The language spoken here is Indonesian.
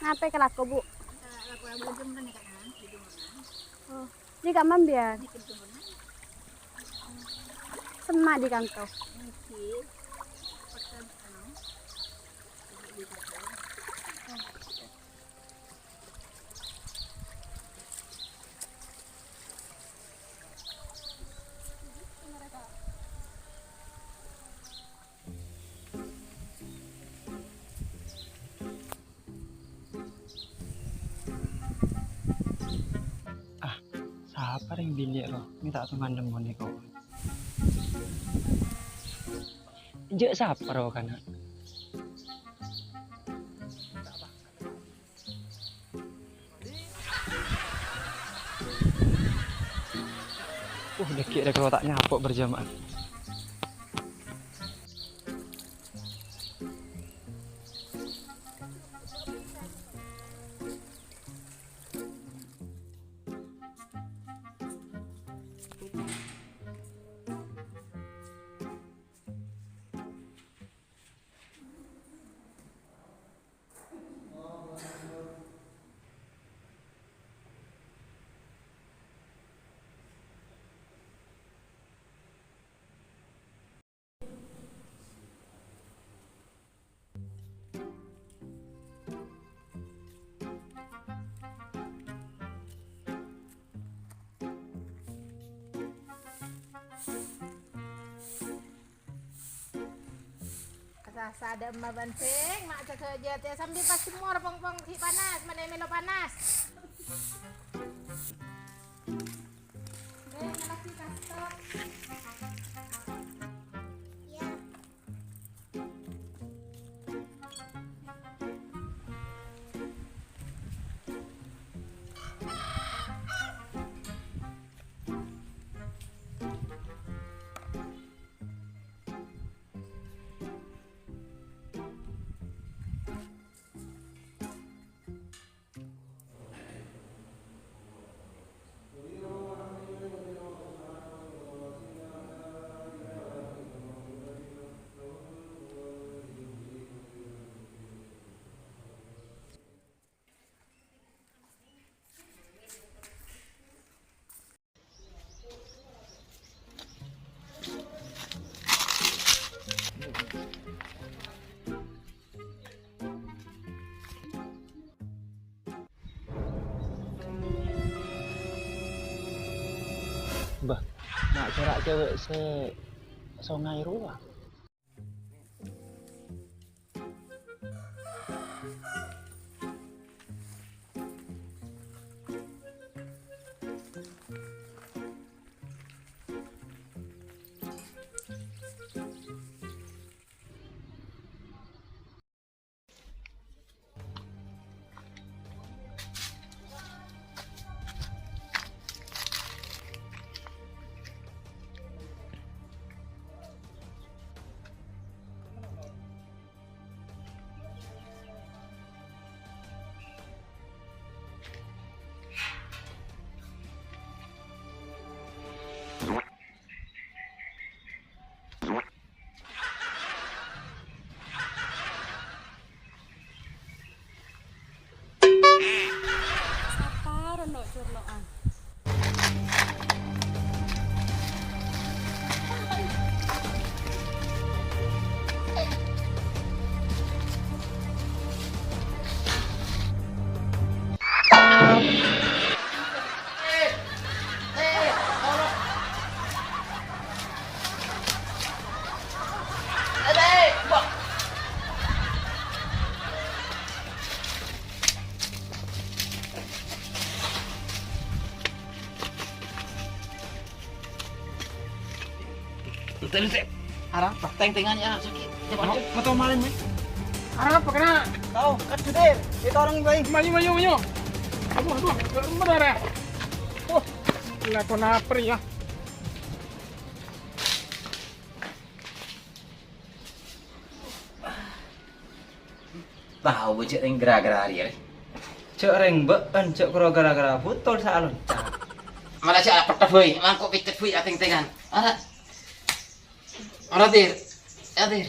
Ngapain ke laku, Bu? Oh, di kamar biar. Sema di kantong. Siapa yang bilik lo? Minta teman teman nih kau. Jek siapa lo kan? Dikit deh kalau tak nyapok berjamaah. Ada emak bancing, mak caca jat ya sambil pas semua pong si panas, mana melo panas. Ngelaki kastok. Bah, nak corak cewek songai ruang. Lute. Arang, teng-tengannya sakit. Cepat aja. Foto malin nih. Arang apa kena? Tahu, kan sudir. Itu orang yang baik. Maju. Aduh, benar ya. Oh, gila kau napri ya. Tahu bocet yang gara-gara dia. Cek reng beun, cek kro gara-gara butol sa alon. Mana sih ada petet boy, mangkok pitet boy ateng-tengan. Ana. Ana dir. Ya dir.